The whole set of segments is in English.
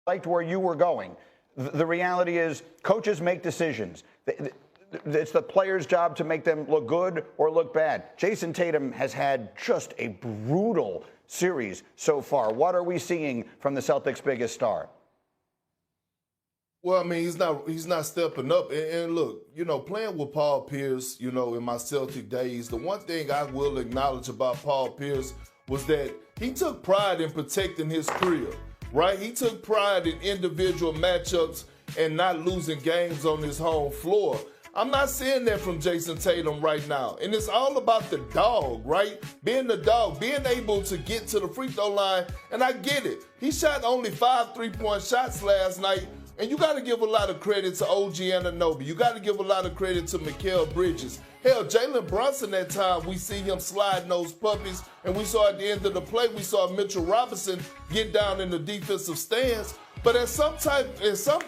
liked where you were going. The reality is coaches make decisions. It's the player's job to make them look good or look bad. Jayson Tatum has had just a brutal series so far. What are we seeing from the Celtics' biggest star? Well, I mean, he's not stepping up. And look, you know, playing with Paul Pierce, you know, in my Celtic days, the one thing I will acknowledge about Paul Pierce was that he took pride in protecting his career, right? He took pride in individual matchups and not losing games on his home floor. I'm not seeing that from Jayson Tatum right now. And it's all about the dog, right? Being the dog, being able to get to the free throw line. And I get it. He shot only 5 3-point shots last night. And you got to give a lot of credit to OG Anunoby. You got to give a lot of credit to Mikal Bridges. Hell, Jalen Brunson at times, we see him sliding those puppies. And we saw at the end of the play, we saw Mitchell Robinson get down in the defensive stance. But at some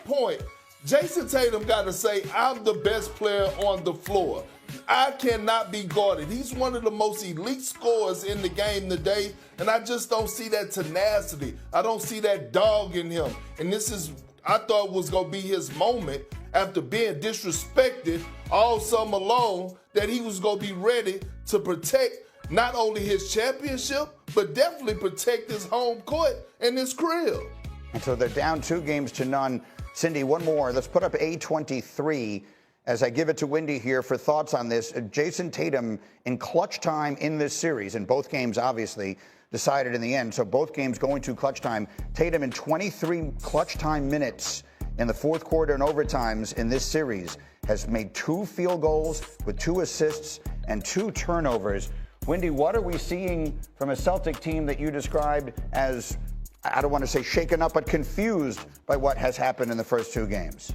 point, Jayson Tatum got to say, I'm the best player on the floor. I cannot be guarded. He's one of the most elite scorers in the game today, and I just don't see that tenacity. I don't see that dog in him. And this is, I thought, was going to be his moment after being disrespected all summer long, that he was going to be ready to protect not only his championship, but definitely protect his home court and his crib. And so they're down 2-0. Cindy, one more. Let's put up A23 as I give it to Wendy here for thoughts on this. Jayson Tatum in clutch time in this series, in both games obviously decided in the end, so both games going to clutch time. Tatum in 23 clutch time minutes in the fourth quarter and overtimes in this series has made 2 field goals with 2 assists and 2 turnovers. Wendy, what are we seeing from a Celtic team that you described as, I don't want to say shaken up, but confused by what has happened in the first 2 games?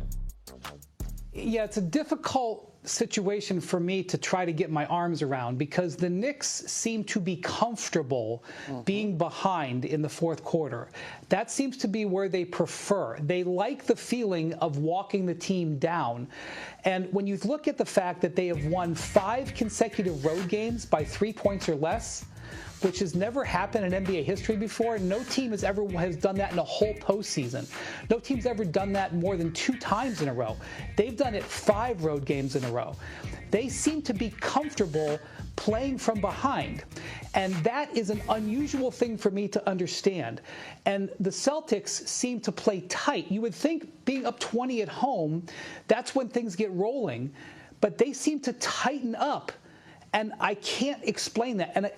Yeah, it's a difficult situation for me to try to get my arms around because the Knicks seem to be comfortable being behind in the fourth quarter. That seems to be where they prefer. They like the feeling of walking the team down. And when you look at the fact that they have won 5 consecutive road games by 3 points or less, which has never happened in NBA history before. No team has done that in a whole postseason. No team's ever done that more than 2 times in a row. They've done it 5 road games in a row. They seem to be comfortable playing from behind. And that is an unusual thing for me to understand. And the Celtics seem to play tight. You would think being up 20 at home, that's when things get rolling. But they seem to tighten up. And I can't explain that. And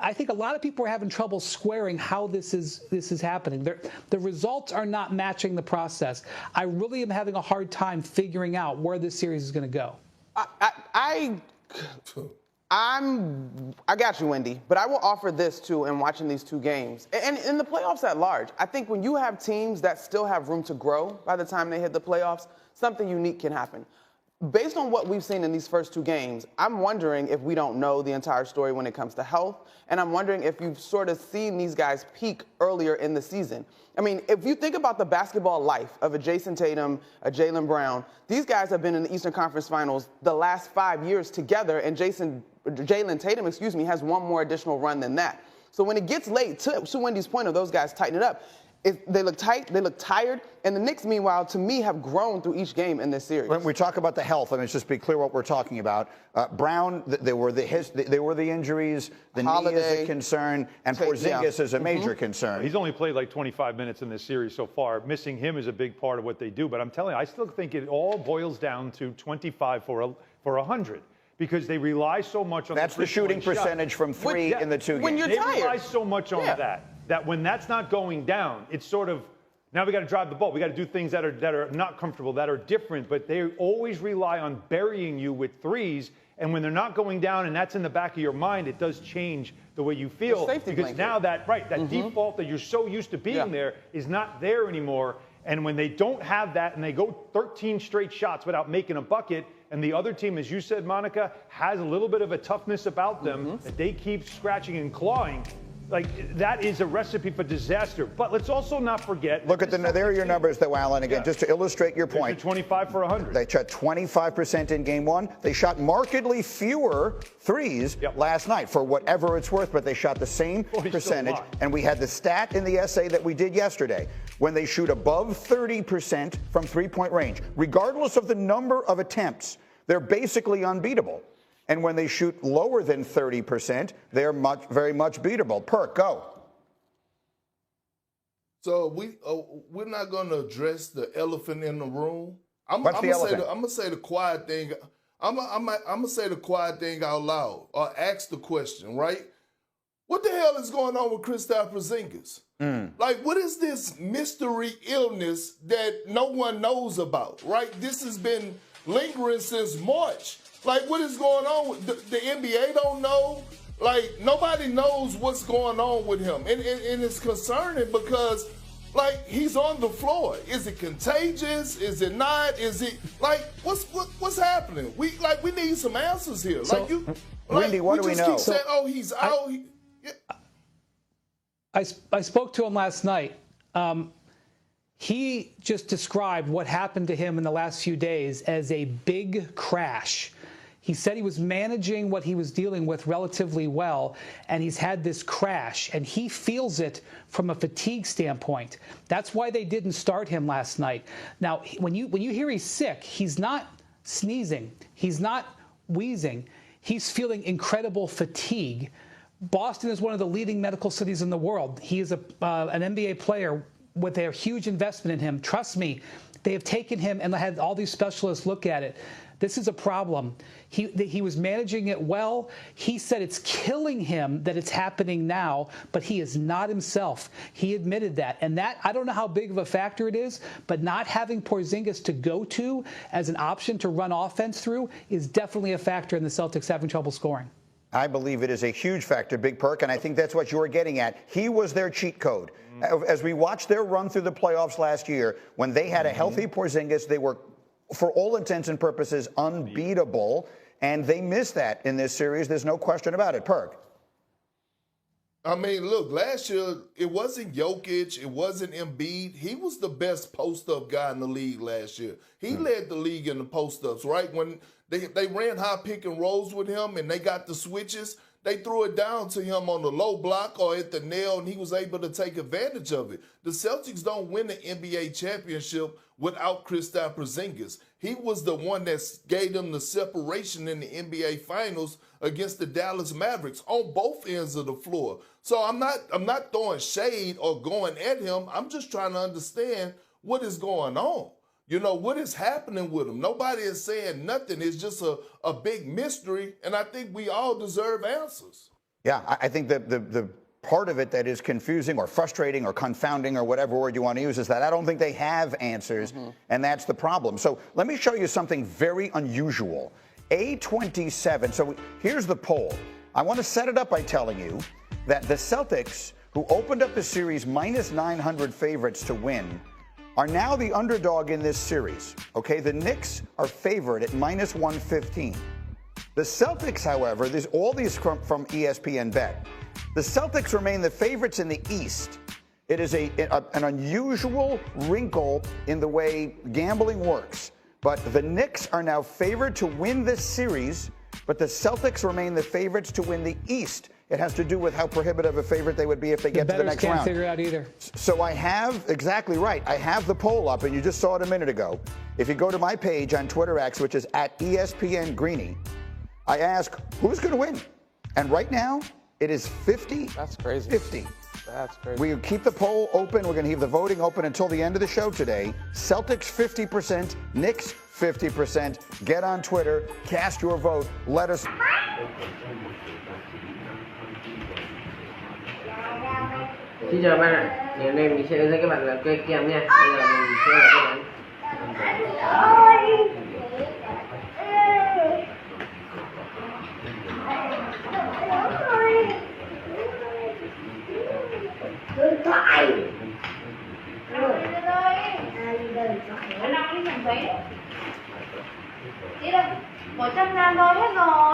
I think a lot of people are having trouble squaring how this is happening. The results are not matching the process. I really am having a hard time figuring out where this series is going to go. I got you, Wendy. But I will offer this, too, in watching these 2 games. And in the playoffs at large, I think when you have teams that still have room to grow by the time they hit the playoffs, something unique can happen. Based on what we've seen in these first 2 games, I'm wondering if we don't know the entire story when it comes to health. And I'm wondering if you've sort of seen these guys peak earlier in the season. I mean, if you think about the basketball life of a Jayson Tatum, a Jaylen Brown, these guys have been in the Eastern Conference Finals the last 5 years together, and Jayson Tatum, has one more additional run than that. So when it gets late, to Wendy's point of those guys tighten it up, they look tight, they look tired, and the Knicks, meanwhile, to me, have grown through each game in this series. When we talk about the health, let's just be clear what we're talking about. Brown, there were the injuries, the Holiday, knee is a concern, and Porzingis is a major concern. He's only played like 25 minutes in this series so far. Missing him is a big part of what they do, but I'm telling you, I still think it all boils down to 25 for 100. Because they rely so much on the shooting percentage from 3 in the 2 games. When you're tired. They rely so much on that when that's not going down, it's sort of, now we got to drive the ball. We got to do things that are not comfortable, that are different, but they always rely on burying you with 3s. And when they're not going down and that's in the back of your mind, it does change the way you feel. Because now that default that you're so used to being there is not there anymore. And when they don't have that and they go 13 straight shots without making a bucket, and the other team, as you said, Monica, has a little bit of a toughness about them that they keep scratching and clawing, Like, that is a recipe for disaster. But let's also not forget. Look at there are your numbers, though, Alan. Again, just to illustrate your point. 25 for 100. They shot 25% in game one. They shot markedly fewer threes last night, for whatever it's worth, but they shot the same percentage. And we had the stat in the essay that we did yesterday. When they shoot above 30% from three-point range, regardless of the number of attempts, they're basically unbeatable. And when they shoot lower than 30%, they're very much beatable. Perk, go. So we're not going to address the elephant in the room. What's the elephant? I'm gonna say the quiet thing. I'm gonna say the quiet thing out loud, or ask the question, right? What the hell is going on with Kristaps Porzingis? Like, what is this mystery illness that no one knows about, right? This has been lingering since March. Like, what is going on? The NBA don't know. Like, nobody knows what's going on with him. And it's concerning because, like, he's on the floor. Is it contagious? Is it not? Is it, like, what's happening? We need some answers here. So, like, you, Wendy, what do we know? Keep saying, oh, he's out. I spoke to him last night. He just described what happened to him in the last few days as a big crash. He said he was managing what he was dealing with relatively well, and he's had this crash, and he feels it from a fatigue standpoint. That's why they didn't start him last night. Now, when you hear he's sick, he's not sneezing. He's not wheezing. He's feeling incredible fatigue. Boston is one of the leading medical cities in the world. He is an NBA player with a huge investment in him. Trust me, they have taken him and had all these specialists look at it. This is a problem. He was managing it well. He said it's killing him that it's happening now, but he is not himself. He admitted that. And that, I don't know how big of a factor it is, but not having Porzingis to go to as an option to run offense through is definitely a factor in the Celtics having trouble scoring. I believe it is a huge factor, Big Perk, and I think that's what you were getting at. He was their cheat code. As we watched their run through the playoffs last year, when they had a healthy Porzingis, they were, for all intents and purposes, unbeatable, and they missed that in this series. There's no question about it. Perk. I mean, look, last year, it wasn't Jokic, it wasn't Embiid. He was the best post-up guy in the league last year. He led the league in the post-ups, right? When they ran high pick and rolls with him and they got the switches, they threw it down to him on the low block or at the nail, and he was able to take advantage of it. The Celtics don't win the NBA championship without Kristaps Porzingis. He was the one that gave them the separation in the NBA Finals against the Dallas Mavericks on both ends of the floor. So I'm not throwing shade or going at him. I'm just trying to understand what is going on. You know, what is happening with him? Nobody is saying nothing. It's just a big mystery, and I think we all deserve answers. Yeah, I think the part of it that is confusing or frustrating or confounding or whatever word you want to use is that I don't think they have answers, and that's the problem. So let me show you something very unusual. A27, so here's the poll. I want to set it up by telling you that the Celtics, who opened up the series minus 900 favorites to win, are now the underdog in this series. Okay, the Knicks are favored at minus 115. The Celtics, however, all these from ESPN Bet. The Celtics remain the favorites in the East. It is an unusual wrinkle in the way gambling works. But the Knicks are now favored to win this series, but the Celtics remain the favorites to win the East. It has to do with how prohibitive a favorite they would be if they get to the next round. Can't figure it out either. So I have, exactly right, I have the poll up, and you just saw it a minute ago. If you go to my page on Twitter X, which is at ESPN Greeny, I ask, who's going to win? And right now, it is 50. That's crazy. 50. That's crazy. We keep the poll open. We're going to keep the voting open until the end of the show today. Celtics 50%, Knicks 50%. Get on Twitter, cast your vote, let us. Xin chào bạn ạ, ngày hôm nay mình sẽ hướng dẫn các bạn làm cây kem nha. Bây giờ mình sẽ làm điện thoại. Anh đang đi nhận giấy. Chỉ là 100.000 thôi hết rồi.